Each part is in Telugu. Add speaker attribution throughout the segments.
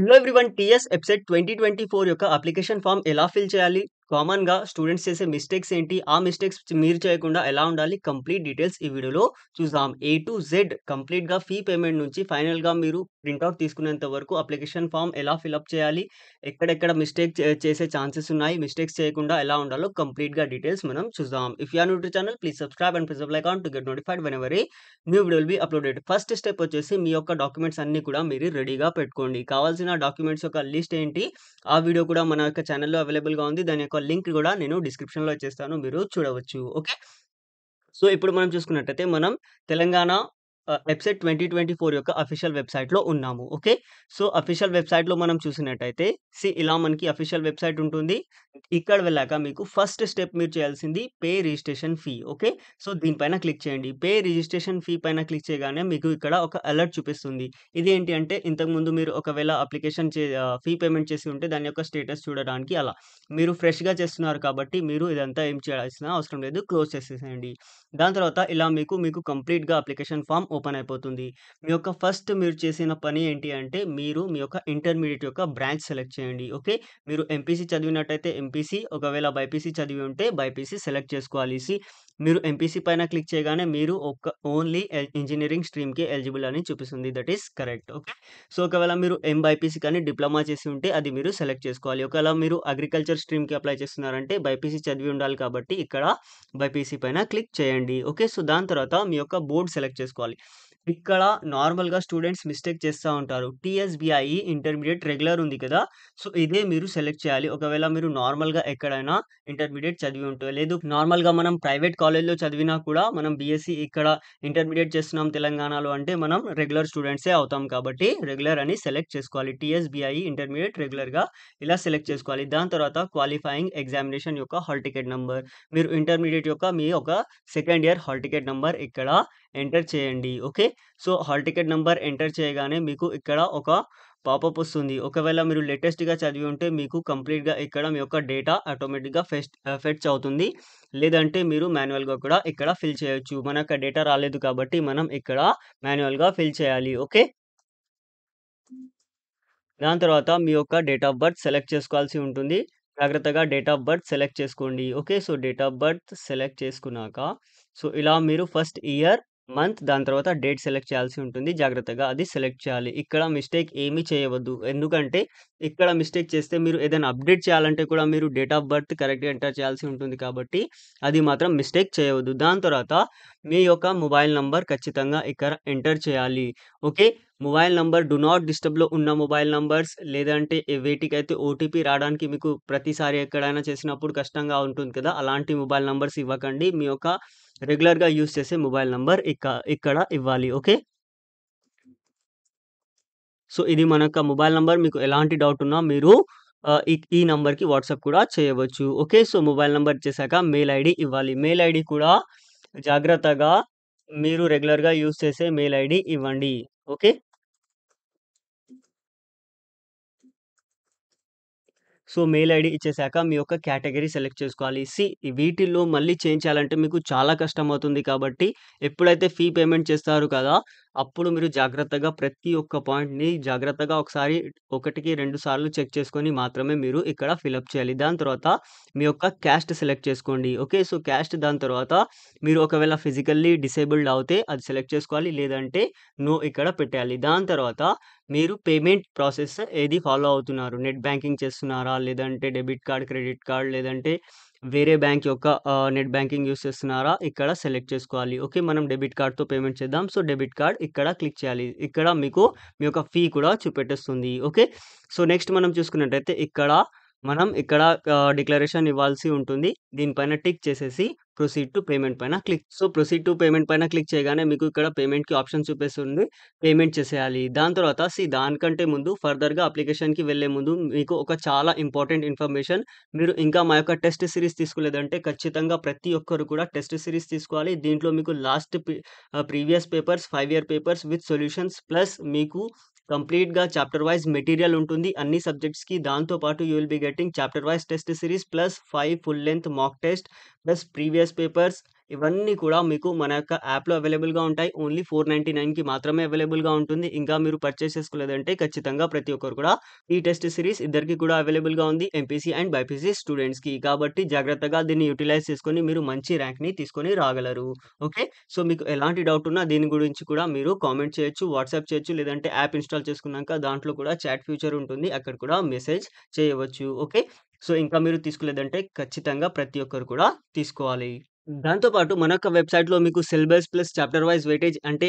Speaker 1: Hello everyone. టీఎస్ ఎబ్సెట్ 2024 యొక్క అప్లికేషన్ ఫార్మ్ ఎలా ఫిల్ చేయాలి? కామన్‌గా స్టూడెంట్స్ చేసే మిస్టేక్స్ ఏంటి? ఆ మిస్టేక్స్ మీరు చేయకుండా ఎలా ఉండాలి? కంప్లీట్ డీటెయిల్స్ ఈ వీడియోలో చూద్దాం. ఏ టు జెడ్ కంప్లీట్‌గా ఫీ పేమెంట్ నుంచి ఫైనల్‌గా మీరు ప్రింట్ ఔట్ తీసుకునేంత వరకు అప్లికేషన్ ఫార్మ్ ఎలా ఫిలప్ చేయాలి? ఎక్కడెక్కడ మిస్టేక్ చేసే ఛాన్సెస్ ఉన్నాయి? మిస్టేక్స్ చేయకుండా ఎలా ఉండాలో కంప్లీట్‌గా డీటెయిల్స్ మనం చూద్దాం. If you are new to channel please subscribe and press the bell icon to get notified whenever a new video will be uploaded. First step వచ్చేసి మీ యొక్క డాక్యుమెంట్స్ అన్నీ కూడా మీరు రెడీగా పెట్టుకోండి. కావాల్సిన డాక్యుమెంట్స్ యొక్క లిస్ట్ ఏంటి? ఆ వీడియో కూడా మన యొక్క ఛానెల్‌లో అవైలబుల్‌గా ఉంది. దాని యొక్క లింక్ కూడా నేను డిస్క్రిప్షన్‌లో ఇచ్చేస్తాను. మీరు చూడవచ్చు. ఓకే. సో, ఇప్పుడు మనం చూసుకున్నట్టయితే మనం తెలంగాణ వెబ్‌సైట్ 2024 యొక్క అఫీషియల్ వెబ్‌సైట్‌లో ఉన్నాము. ఓకే. సో, అఫీషియల్ వెబ్‌సైట్‌లో మనం చూసినట్టయితే ఇలా మనకి అఫీషియల్ వెబ్‌సైట్ ఉంటుంది. ఇక్కడ వెళ్ళాక మీకు ఫస్ట్ స్టెప్ మీరు చేయాల్సింది pay registration fee. Okay. So, దీనిపైన క్లిక్ చేయండి. పే రిజిస్ట్రేషన్ ఫీ పైన క్లిక్ చేయగానే మీకు ఇక్కడ ఒక అలర్ట్ చూపిస్తుంది. ఇదేంటి అంటే ఇంతకుముందు మీరు ఒకవేళ ఫీ పేమెంట్ చేసి ఉంటే దాని యొక్క స్టేటస్ చూడడానికి అలా. మీరు ఫ్రెష్‌గా చేస్తున్నారు కాబట్టి మీరు ఇదంతా ఏం చేయాల్సిన అవసరం లేదు. క్లోజ్ చేసేసేయండి. దాని తర్వాత ఇలా మీకు కంప్లీట్‌గా అప్లికేషన్ ఫార్మ్ ఓపెన్ అయిపోతుంది. మీ యొక్క ఫస్ట్ మీరు చేసిన పని ఏంటి అంటే, మీరు మీ యొక్క ఇంటర్మీడియేట్ యొక్క బ్రాంచ్ సెలెక్ట్ చేయండి. ఓకే. మీరు ఎంపీసీ చదివినట్టయితే ఎంపీసీ, ఒకవేళ బైపీసీ చదివి ఉంటే బైపీసీ సెలెక్ట్ చేసుకోవాలి. మీరు ఎంపీసీ పైన క్లిక్ చేయగానే మీరు ఓన్లీ ఇంజినీరింగ్ స్ట్రీమ్‌కే ఎలిజిబుల్ అని చూపిస్తుంది. That is correct. Okay. So, ఒకవేళ మీరు ఎంబైపీసీ కానీ డిప్లొమా చేసి ఉంటే అది మీరు సెలెక్ట్ చేసుకోవాలి. ఒకవేళ మీరు అగ్రికల్చర్ స్ట్రీమ్‌కి అప్లై చేస్తున్నారంటే బైపీసీ చదివి ఉండాలి కాబట్టి ఇక్కడ బైపీసీ పైన క్లిక్ చేయండి. ఓకే. సో, దాని తర్వాత మీ యొక్క బోర్డ్ సెలెక్ట్ చేసుకోవాలి. ఇక్కడ నార్మల్‌గా స్టూడెంట్స్ మిస్టేక్ చేస్తా ఉంటారు. టీఎస్‌బీఐఈ ఇంటర్మీడియేట్ రెగ్యులర్ ఉంది కదా! సో, ఇదే మీరు సెలెక్ట్ చేయాలి. ఒకవేళ మీరు నార్మల్‌గా ఎక్కడైనా ఇంటర్మీడియేట్ చదివి ఉంటే, లేదు నార్మల్‌గా మనం ప్రైవేట్ కాలేజ్‌లో చదివినా కూడా మనం బీఎస్సీ ఇక్కడ ఇంటర్మీడియేట్ చేస్తున్నాం తెలంగాణలో అంటే మనం రెగ్యులర్ స్టూడెంట్సే అవుతాం కాబట్టి రెగ్యులర్ అని సెలెక్ట్ చేసుకోవాలి. టీఎస్‌బీఐఈ ఇంటర్మీడియేట్ రెగ్యులర్‌గా ఇలా సెలెక్ట్ చేసుకోవాలి. దాని తర్వాత క్వాలిఫైయింగ్ ఎగ్జామినేషన్ యొక్క హాల్ టికెట్ నంబర్, మీరు ఇంటర్మీడియేట్ యొక్క మీ ఒక second year hall ticket number ఇక్కడ ఎంటర్ చేయండి. Okay. So, hall ticket number enter చేయగానే మీకు ఇక్కడ ఒక పాపప్ వస్తుంది. ఒకవేళ మీరు లేటెస్ట్‌గా చదివి ఉంటే మీకు కంప్లీట్‌గా ఇక్కడ మీ యొక్క డేటా ఆటోమేటిక్‌గా ఫెచ్ అవుతుంది. లేదంటే మీరు మాన్యుయల్‌గా కూడా ఇక్కడ ఫిల్ చేయొచ్చు. మనకు డేటా రాలేదు కాబట్టి మనం ఇక్కడ మాన్యుయల్‌గా ఫిల్ చేయాలి. ఓకే. దాని తర్వాత మీ యొక్క డేట్ ఆఫ్ బర్త్ సెలెక్ట్ చేసుకోవాల్సి ఉంటుంది. జాగ్రత్తగా డేట్ ఆఫ్ బర్త్ సెలెక్ట్ చేసుకోండి. Okay. So, date of birth select చేసుకున్నాక సో, ఇలా మీరు ఫస్ట్ ఇయర్, మంత్ దాని తర్వాత డేట్ సెలెక్ట్ చేయాల్సి ఉంటుంది. జాగ్రత్తగా అది సెలెక్ట్ చేయాలి. ఇక్కడ మిస్టేక్ ఏమీ చేయవద్దు. ఎందుకంటే ఇక్కడ మిస్టేక్ చేస్తే మీరు ఏదైనా అప్డేట్ చేయాలంటే కూడా మీరు డేట్ ఆఫ్ బర్త్ కరెక్ట్‌గా ఎంటర్ చేయాల్సి ఉంటుంది కాబట్టి అది మాత్రం మిస్టేక్ చేయవద్దు. దాని తర్వాత మీ యొక్క మొబైల్ నంబర్ ఖచ్చితంగా ఇక్కడ ఎంటర్ చేయాలి. Okay. Mobile number do not డిస్టర్బ్‌లో ఉన్న మొబైల్ నంబర్స్ లేదంటే వేటికైతే ఓటీపీ రావడానికి మీకు ప్రతిసారి ఎక్కడైనా చేసినప్పుడు కష్టంగా ఉంటుంది కదా! అలాంటి మొబైల్ నంబర్స్ ఇవ్వకండి. మీ యొక్క రెగ్యులర్‌గా యూజ్ చేసే మొబైల్ నంబర్ ఇక్కడ ఇవ్వాలి. ఓకే. సో, ఇది మన యొక్క మొబైల్ నంబర్. మీకు ఎలాంటి డౌట్ ఉన్నా మీరు ఈ నంబర్‌కి వాట్సాప్ కూడా చేయవచ్చు. ఓకే. సో, మొబైల్ నంబర్ ఇచ్చేసాక మెయిల్ ఐడీ ఇవ్వాలి. మెయిల్ ఐడీ కూడా జాగ్రత్తగా మీరు రెగ్యులర్‌గా యూజ్ చేసే మెయిల్ ఐడీ ఇవ్వండి. ఓకే. సో, మెయిల్ ఐడీ ఇచ్చేసాక మీ యొక్క కేటగరీ సెలెక్ట్ చేసుకోవాలి. వీటిల్లో మళ్ళీ చేంజ్ చేయాలంటే మీకు చాలా కష్టమవుతుంది కాబట్టి, ఎప్పుడైతే ఫీ పేమెంట్ చేస్తారు కదా! అప్పుడు మీరు జాగ్రత్తగా ప్రతి ఒక్క పాయింట్‌ని జాగ్రత్తగా ఒకసారి ఒకటికి 2 సార్లు చెక్ చేసుకొని మాత్రమే మీరు ఇక్కడ ఫిలప్ చేయాలి. దాని తర్వాత మీ యొక్క క్యాస్ట్ సెలెక్ట్ చేసుకోండి. ఓకే. సో, క్యాస్ట్ దాని తర్వాత మీరు ఒకవేళ ఫిజికల్లీ డిసేబుల్డ్ అవుతే అది సెలెక్ట్ చేసుకోవాలి. లేదంటే నో ఇక్కడ పెట్టేయాలి. దాని తర్వాత మీరు పేమెంట్ ప్రాసెస్ ఏది ఫాలో అవుతున్నారు? నెట్ బ్యాంకింగ్ చేస్తున్నారా? లేదంటే డెబిట్ కార్డ్, క్రెడిట్ కార్డ్ లేదంటే వేరే బ్యాంక్ యొక్క నెట్ బ్యాంకింగ్ యూజ్ చేస్తున్నారా? ఇక్కడ సెలెక్ట్ చేసుకోవాలి. ఓకే. మనం డెబిట్ కార్డ్‌తో పేమెంట్ చేద్దాం. సో, డెబిట్ కార్డ్ ఇక్కడ క్లిక్ చేయాలి. ఇక్కడ మీకు మీ యొక్క ఫీ కూడా చూపెట్టేస్తుంది. ఓకే. సో, నెక్స్ట్ మనం చూసుకున్నట్టయితే మనం ఇక్కడ డిక్లరేషన్ ఇవ్వాల్సి ఉంటుంది. దీనిపైన టిక్ చేసేసి ప్రొసీడ్ టు పేమెంట్ పైన ప్రొసీడ్ టు పేమెంట్ పైన క్లిక్ చేయగానే మీకు ఇక్కడ పేమెంట్‌కి ఆప్షన్ చూపిస్తుంది. పేమెంట్ చేసేయాలి. దాని తర్వాత దానికంటే ముందు ఫర్దర్‌గా అప్లికేషన్‌కి వెళ్ళే ముందు మీకు ఒక చాలా ఇంపార్టెంట్ ఇన్ఫర్మేషన్, మీరు ఇంకా మా యొక్క టెస్ట్ సిరీస్ తీసుకోలేదంటే ఖచ్చితంగా ప్రతి ఒక్కరు కూడా టెస్ట్ సిరీస్ తీసుకోవాలి. దీంట్లో మీకు previous papers, 5 year papers with solutions plus మీకు కంప్లీట్‌గా చాప్టర్ వైస్ మెటీరియల్ ఉంటుంది అన్ని సబ్జెక్ట్స్‌కి. దాంతో పాటు you will be getting chapter wise test series plus 5 full length mock test plus previous papers ఇవన్నీ కూడా మీకు మన యొక్క యాప్‌లో అవైలబుల్‌గా ఉంటాయి. ఓన్లీ 499కి మాత్రమే అవైలబుల్‌గా ఉంటుంది. ఇంకా మీరు పర్చేస్ చేసుకోలేదంటే ఖచ్చితంగా ప్రతి ఒక్కరు కూడా ఈ టెస్ట్ సిరీస్ ఇద్దరికీ కూడా అవైలబుల్‌గా ఉంది. ఎంపీసీ అండ్ బైపీసీ స్టూడెంట్స్‌కి. కాబట్టి జాగ్రత్తగా దీన్ని యుటిలైజ్ చేసుకొని మీరు మంచి ర్యాంక్‌ని తీసుకొని రాగలరు. ఓకే. సో, మీకు ఎలాంటి డౌట్ ఉన్నా దీని గురించి కూడా మీరు కామెంట్ చేయొచ్చు, వాట్సాప్ చేయొచ్చు. లేదంటే యాప్ ఇన్‌స్టాల్ చేసుకున్నాక దాంట్లో కూడా చాట్ ఫీచర్ ఉంటుంది. అక్కడ కూడా మెసేజ్ చేయవచ్చు. ఓకే. సో, ఇంకా మీరు తీసుకోలేదంటే ఖచ్చితంగా ప్రతి ఒక్కరు కూడా తీసుకోవాలి. దాంతో పాటు మన యొక్క వెబ్‌సైట్‌లో మీకు syllabus plus chapter wise weightage అంటే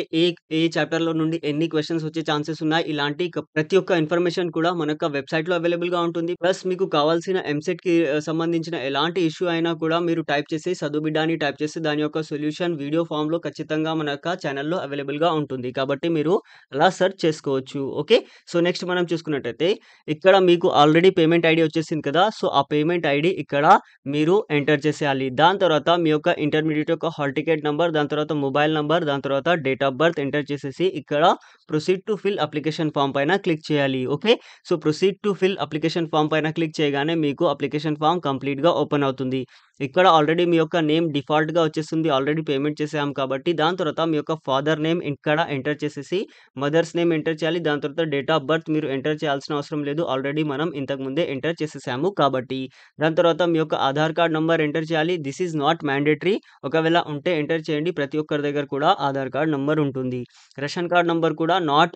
Speaker 1: ఏ చాప్టర్‌లో నుండి ఎన్ని క్వెషన్స్ వచ్చే ఛాన్సెస్ ఉన్నాయి. ఇలాంటి ప్రతి ఒక్క ఇన్ఫర్మేషన్ కూడా మన యొక్క వెబ్‌సైట్‌లో అవైలబుల్‌గా ఉంటుంది. ప్లస్ మీకు కావాల్సిన ఎంసెట్‌కి సంబంధించిన ఎలాంటి ఇష్యూ అయినా కూడా మీరు టైప్ చేసి చదువు బిడ్డ అని టైప్ చేసి దాని యొక్క సొల్యూషన్ వీడియో ఫార్మ్‌లో ఖచ్చితంగా మన యొక్క ఛానెల్‌లో అవైలబుల్‌గా ఉంటుంది. కాబట్టి మీరు అలా సెర్చ్ చేసుకోవచ్చు. ఓకే. సో, నెక్స్ట్ మనం చూసుకున్నట్టయితే ఇక్కడ మీకు ఆల్రెడీ పేమెంట్ ఐడీ వచ్చేసింది కదా! సో, ఆ పేమెంట్ ఐడీ ఇక్కడ మీరు ఎంటర్ చేసేయాలి. దాని తర్వాత మీ యొక్క ఇంటర్మీడియేట్ యొక్క హాల్ టికెట్ నంబర్, దాని తర్వాత మొబైల్ నంబర్, దాని తర్వాత డేట్ ఆఫ్ బర్త్ ఎంటర్ చేసేసి ఇక్కడ proceed to fill application form పైన క్లిక్ చేయాలి. Okay. So, proceed to fill application form పైన క్లిక్ చేయగానే మీకు అప్లికేషన్ ఫార్మ్ కంప్లీట్‌గా ఓపెన్ అవుతుంది. ఇక్కడ ఆల్రెడీ మీ యొక్క నేమ్ డిఫాల్ట్‌గా వచ్చేస్తుంది. ఆల్రెడీ పేమెంట్ చేసాం కాబట్టి దాని తర్వాత మీ యొక్క ఫాదర్ నేమ్ ఇక్కడ ఎంటర్ చేసేసి మదర్స్ నేమ్ ఎంటర్ చేయాలి. దాని తర్వాత డేట్ ఆఫ్ బర్త్ మీరు ఎంటర్ చేయాల్సిన అవసరం లేదు. ఆల్రెడీ మనం ఇంతకు ముందే ఎంటర్ చేసేసాము కాబట్టి. దాని తర్వాత మీ యొక్క ఆధార్ కార్డ్ నంబర్ ఎంటర్ చేయాలి. This is not mandatory. ఒకవేళ ఉంటే ఎంటర్ చేయండి. ప్రతి ఒక్కరి దగ్గర కూడా ఆధార్ కార్డ్ నంబర్ ఉంటుంది. రేషన్ కార్డ్ నంబర్ కూడా నాట్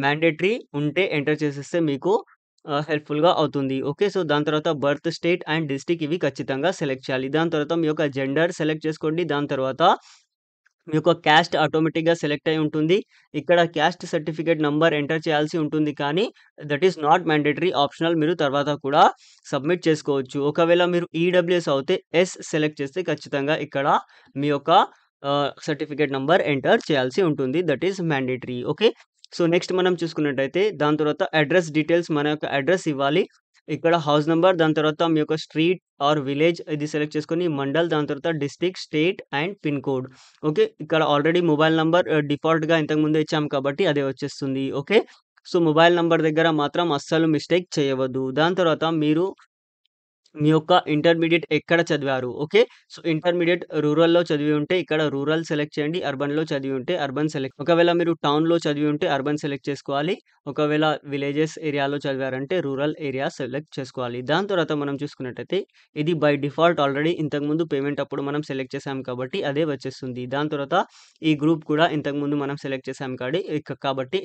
Speaker 1: మ్యాండేటరీ. ఉంటే ఎంటర్ చేసేస్తే మీకు హెల్ప్‌ఫుల్‌గా అవుతుంది. ఓకే. సో, దాని తర్వాత బర్త్ స్టేట్ అండ్ డిస్ట్రిక్ట్ ఇవి ఖచ్చితంగా సెలెక్ట్ చేయాలి. దాని తర్వాత మీ యొక్క జెండర్ సెలెక్ట్ చేసుకోండి. దాని తర్వాత మీ యొక్క క్యాస్ట్ ఆటోమేటిక్‌గా సెలెక్ట్ అయ్యి ఉంటుంది. ఇక్కడ క్యాస్ట్ సర్టిఫికేట్ నంబర్ ఎంటర్ చేయాల్సి ఉంటుంది. కానీ that is not mandatory. Optional. మీరు తర్వాత కూడా సబ్మిట్ చేసుకోవచ్చు. ఒకవేళ మీరు ఈడబ్ల్యూఎస్ అవుతే ఎస్ సెలెక్ట్ చేస్తే ఖచ్చితంగా ఇక్కడ మీ యొక్క సర్టిఫికేట్ నంబర్ ఎంటర్ చేయాల్సి ఉంటుంది. That is mandatory. Okay. So, next మనం చూసుకున్నట్టయితే దాని తర్వాత అడ్రెస్ డీటెయిల్స్ మన యొక్క అడ్రెస్ ఇవ్వాలి. ఇక్కడ హౌస్ నంబర్, దాని తర్వాత మీ యొక్క స్ట్రీట్ ఆర్ విలేజ్ ఇది సెలెక్ట్ చేసుకొని మండల్, దాని తర్వాత district, state and pin code. Okay. ఇక్కడ ఆల్రెడీ మొబైల్ నంబర్ డిఫాల్ట్‌గా ఇంతకు ముందే ఇచ్చాం కాబట్టి అదే వచ్చేస్తుంది. ఓకే. సో, మొబైల్ నంబర్ దగ్గర మాత్రం అస్సలు మిస్టేక్ చేయవద్దు. దాని తర్వాత మీరు మీ యొక్క ఇంటర్మీడియేట్ ఎక్కడ చదివారు? ఓకే. సో, ఇంటర్మీడియేట్ రూరల్‌లో చదివి ఉంటే ఇక్కడ రూరల్ సెలెక్ట్ చేయండి. అర్బన్‌లో చదివి ఉంటే అర్బన్ సెలెక్ట్. ఒకవేళ మీరు టౌన్‌లో చదివి ఉంటే అర్బన్ సెలెక్ట్ చేసుకోవాలి. ఒకవేళ విలేజెస్ ఏరియాలో చదివారంటే రూరల్ ఏరియా సెలెక్ట్ చేసుకోవాలి. దాని తర్వాత మనం చూసుకున్నట్టయితే ఇది బై డిఫాల్ట్ ఆల్రెడీ ఇంతకుముందు పేమెంట్ అప్పుడు మనం సెలెక్ట్ చేసాం కాబట్టి అదే వచ్చేస్తుంది. దాని తర్వాత ఈ గ్రూప్ కూడా ఇంతకుముందు మనం సెలెక్ట్ చేసాం కాబట్టి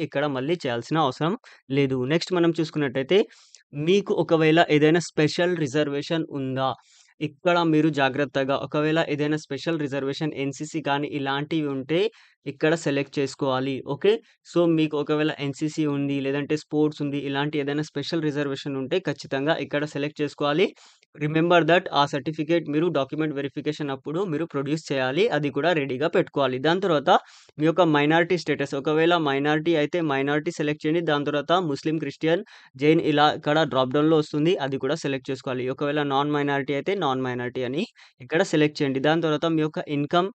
Speaker 1: ఇక్కడ మళ్ళీ చేయాల్సిన అవసరం లేదు. నెక్స్ట్ మనం చూసుకున్నట్టయితే మీకు ఒకవేళ ఏదైనా స్పెషల్ రిజర్వేషన్ ఉందా? ఇక్కడ మీరు జాగ్రత్తగా ఒకవేళ ఏదైనా స్పెషల్ రిజర్వేషన్ ఎన్‌సీసీ కానీ ఇలాంటివి ఉంటే ఇక్కడ సెలెక్ట్ చేసుకోవాలి. ఓకే. సో, మీకు ఒకవేళ ఎన్‌సీసీ ఉంది, లేదంటే స్పోర్ట్స్ ఉంది. ఇలాంటి ఏదైనా స్పెషల్ రిజర్వేషన్ ఉంటే ఖచ్చితంగా ఇక్కడ సెలెక్ట్ చేసుకోవాలి. రిమెంబర్ థట్ ఆ సర్టిఫికేట్ మీరు డాక్యుమెంట్ వెరిఫికేషన్ అప్పుడు మీరు ప్రొడ్యూస్ చేయాలి. అది కూడా రెడీగా పెట్టుకోవాలి. దాని తర్వాత మీ యొక్క మైనారిటీ స్టేటస్ ఒకవేళ మైనారిటీ అయితే మైనారిటీ సెలెక్ట్ చేయండి. దాని తర్వాత ముస్లిం, క్రిస్టియన్, జైన్ ఇలా ఇక్కడ డ్రాప్ డౌన్‌లో వస్తుంది. అది కూడా సెలెక్ట్ చేసుకోవాలి. ఒకవేళ నాన్ మైనారిటీ అయితే నాన్ మైనారిటీ అని ఇక్కడ సెలెక్ట్ చేయండి. దాని తర్వాత మీ యొక్క ఇన్‌కమ్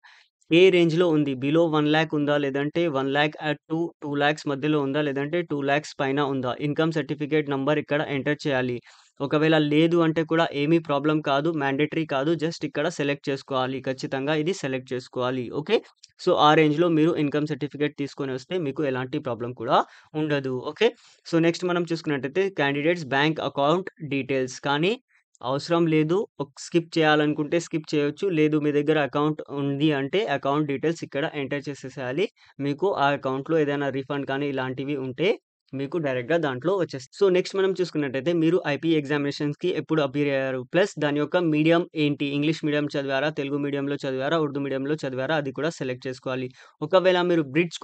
Speaker 1: ఏ రేంజ్‌లో ఉంది? బిలో 1,00,000 ఉందా? లేదంటే 1,00,000 2,00,000 మధ్యలో ఉందా? లేదంటే 2,00,000 పైన ఉందా? ఇన్‌కమ్ సర్టిఫికేట్ నంబర్ ఇక్కడ ఎంటర్ చేయాలి. ఒకవేళ లేదు అంటే కూడా ఏమీ ప్రాబ్లమ్ కాదు. మ్యాండేటరీ కాదు. జస్ట్ ఇక్కడ సెలెక్ట్ చేసుకోవాలి. ఖచ్చితంగా ఇది సెలెక్ట్ చేసుకోవాలి. ఓకే. సో, ఆ రేంజ్‌లో మీరు ఇన్‌కమ్ సర్టిఫికేట్ తీసుకొనొస్తే మీకు ఎలాంటి ప్రాబ్లమ్ కూడా ఉండదు. ఓకే. సో, నెక్స్ట్ మనం చూసుకున్నట్టయితే క్యాండిడేట్స్ బ్యాంక్ అకౌంట్ డీటెయిల్స్ కానీ అవసరం లేదు. స్కిప్ చేయాలనుకుంటే స్కిప్ చేయొచ్చు. లేదు మీ దగ్గర అకౌంట్ ఉంది అంటే అకౌంట్ డీటెయిల్స్ ఇక్కడ ఎంటర్ చేసేసేయాలి. మీకు ఆ అకౌంట్‌లో ఏదైనా రిఫండ్ కానీ ఇలాంటివి ఉంటే మీకు డైరెక్ట్‌గా దాంట్లో వచ్చేస్తాయి. సో, నెక్స్ట్ మనం చూసుకున్నట్టయితే మీరు ఐపీ ఎగ్జామినేషన్స్‌కి ఎప్పుడు అపియర్ అయ్యారు? ప్లస్ దాని యొక్క మీడియం ఏంటి? ఇంగ్లీష్ మీడియం చదివారా? తెలుగు మీడియంలో చదివారా? ఉర్దూ మీడియంలో చదివారా? అది కూడా సెలెక్ట్ చేసుకోవాలి. ఒకవేళ మీరు బ్రిడ్జ్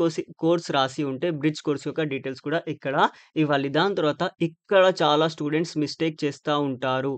Speaker 1: కోర్స్ రాసి ఉంటే బ్రిడ్జ్ కోర్స్ యొక్క డీటెయిల్స్ కూడా ఇక్కడ ఇవ్వాలి. దాని తర్వాత ఇక్కడ చాలా స్టూడెంట్స్ మిస్టేక్ చేస్తా ఉంటారు.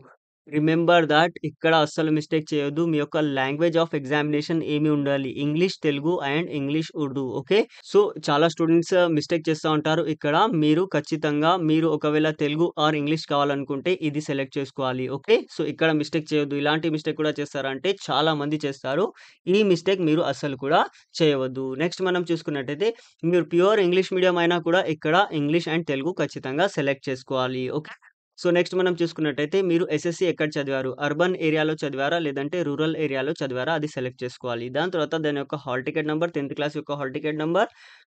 Speaker 1: రిమెంబర్ థట్ ఇక్కడ అస్సలు మిస్టేక్ చేయొద్దు. మీ యొక్క లాంగ్వేజ్ ఆఫ్ ఎగ్జామినేషన్ ఏమి ఉండాలి? English, Telugu and English, Urdu. Okay. So, చాలా స్టూడెంట్స్ మిస్టేక్ చేస్తా ఉంటారు. ఇక్కడ మీరు ఖచ్చితంగా మీరు ఒకవేళ తెలుగు ఆర్ ఇంగ్లీష్ కావాలనుకుంటే ఇది సెలెక్ట్ చేసుకోవాలి. ఓకే. సో, ఇక్కడ మిస్టేక్ చేయొద్దు. ఇలాంటి మిస్టేక్ కూడా చేస్తారా అంటే చాలా మంది చేస్తారు. ఈ మిస్టేక్ మీరు అస్సలు కూడా చేయవద్దు. నెక్స్ట్ మనం చూసుకున్నట్టయితే మీరు ప్యూర్ ఇంగ్లీష్ మీడియం అయినా కూడా ఇక్కడ ఇంగ్లీష్ అండ్ తెలుగు ఖచ్చితంగా సెలెక్ట్ చేసుకోవాలి. ఓకే. సో, నెక్స్ట్ మనం చూసుకున్నట్టయితే మీరు ఎస్ఎస్‌సీ ఎక్కడ చదివారు? అర్బన్ ఏరియాలో చదివారా? లేదంటే రూరల్ ఏరియాలో చదివారా? అది సెలెక్ట్ చేసుకోవాలి. దాని తర్వాత దాని యొక్క హాల్ టికెట్ నంబర్, 10థ్ క్లాస్ యొక్క హాల్ టికెట్ నంబర్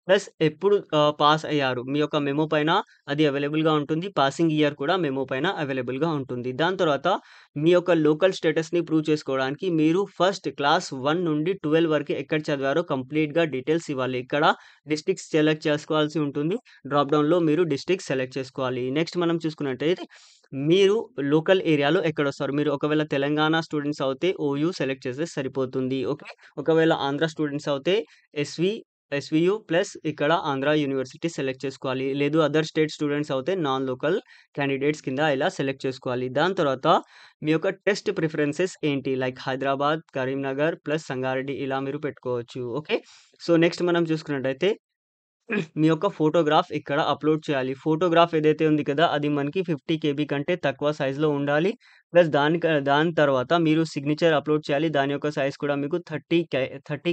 Speaker 1: ప్లస్ ఎప్పుడు పాస్ అయ్యారు. మీ యొక్క మెమో పైన అది అవైలబుల్‌గా ఉంటుంది. పాసింగ్ ఇయర్ కూడా మెమో పైన అవైలబుల్‌గా ఉంటుంది. దాని తర్వాత మీ యొక్క లోకల్ స్టేటస్‌ని ప్రూవ్ చేసుకోవడానికి మీరు ఫస్ట్ క్లాస్ 1 నుండి 12 వరకు ఎక్కడ చదివారో కంప్లీట్‌గా డీటెయిల్స్ ఇవ్వాలి. ఇక్కడ డిస్ట్రిక్ట్స్ సెలెక్ట్ చేసుకోవాల్సి ఉంటుంది. డ్రాప్ డౌన్‌లో మీరు డిస్ట్రిక్ట్ సెలెక్ట్ చేసుకోవాలి. నెక్స్ట్ మనం చూసుకున్నట్టయితే మీరు లోకల్ ఏరియాలో ఎక్కడొస్తారు? మీరు ఒకవేళ తెలంగాణ స్టూడెంట్స్ అవుతే ఓయూ సెలెక్ట్ చేస్తే సరిపోతుంది. ఓకే. ఒకవేళ ఆంధ్ర స్టూడెంట్స్ అవుతే ఎస్‌వియు ప్లస్ ఇక్కడ ఆంధ్ర యూనివర్సిటీ సెలెక్ట్ చేసుకోవాలి. లేదు అదర్ స్టేట్ స్టూడెంట్స్ అవుతే నాన్ లోకల్ క్యాండిడేట్స్ కింద ఇలా సెలెక్ట్ చేసుకోవాలి. దాని తర్వాత మీ యొక్క టెస్ట్ ప్రిఫరెన్సెస్ ఏంటి? లైక్ హైదరాబాద్, కరీంనగర్ ప్లస్ సంగారెడ్డి ఇలా మీరు పెట్టుకోవచ్చు. ఓకే. సో, నెక్స్ట్ మనం చూసుకున్నట్టయితే మీ యొక్క ఫోటోగ్రాఫ్ ఇక్కడ అప్‌లోడ్ చేయాలి. ఫోటోగ్రాఫ్ ఏదైతే ఉంది కదా! అది మనకి 50 కేబీ కంటే తక్కువ సైజ్‌లో ఉండాలి. ప్లస్ దాని తర్వాత మీరు సిగ్నేచర్ అప్‌లోడ్ చేయాలి. దాని యొక్క సైజ్ కూడా మీకు 30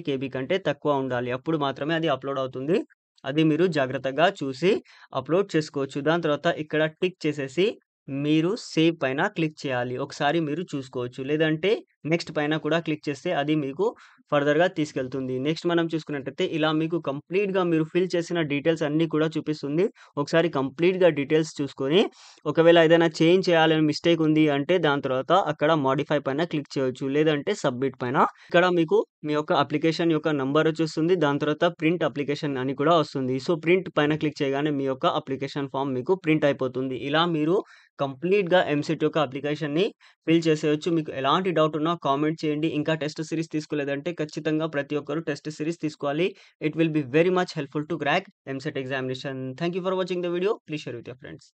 Speaker 1: కేబీ కంటే తక్కువ ఉండాలి. అప్పుడు మాత్రమే అది అప్‌లోడ్ అవుతుంది. అది మీరు జాగ్రత్తగా చూసి అప్‌లోడ్ చేసుకోవచ్చు. దాని తర్వాత ఇక్కడ టిక్ చేసేసి మీరు సేవ్ పైన క్లిక్ చేయాలి. ఒకసారి మీరు చూసుకోవచ్చు. లేదంటే నెక్స్ట్ పైన కూడా క్లిక్ చేస్తే అది మీకు ఫర్దర్‌గా తీసుకెళ్తుంది. నెక్స్ట్ మనం చూసుకున్నట్టయితే ఇలా మీకు కంప్లీట్‌గా మీరు ఫిల్ చేసిన డీటెయిల్స్ అన్నీ కూడా చూపిస్తుంది. ఒకసారి కంప్లీట్‌గా డీటెయిల్స్ చూసుకొని ఒకవేళ ఏదైనా చేంజ్ చేయాలని మిస్టేక్ ఉంది అంటే దాని తర్వాత అక్కడ మోడిఫై పైన క్లిక్ చేయొచ్చు. లేదంటే సబ్మిట్ పైన ఇక్కడ మీకు మీ యొక్క అప్లికేషన్ యొక్క నంబర్ వచ్చేస్తుంది. దాని తర్వాత ప్రింట్ అప్లికేషన్ అని కూడా వస్తుంది. సో, ప్రింట్ పైన క్లిక్ చేయగానే మీ యొక్క అప్లికేషన్ ఫార్మ్ మీకు ప్రింట్ అయిపోతుంది. ఇలా మీరు కంప్లీట్‌గా ఎంసెట్ యొక్క అప్లికేషన్‌ని ఫిల్ చేసేయొచ్చు. మీకు ఎలాంటి డౌట్ ఉన్నా కామెంట్ చేయండి. ఇంకా టెస్ట్ సీరీస్ తీసుకోలేదంటే ఖచ్చితంగా ప్రతి ఒక్కరు టెస్ట్ సీరీస్ తీసుకోవాలి. It will be very much helpful to crack EAMCET examination. Thank you for watching the video. Please share with your friends.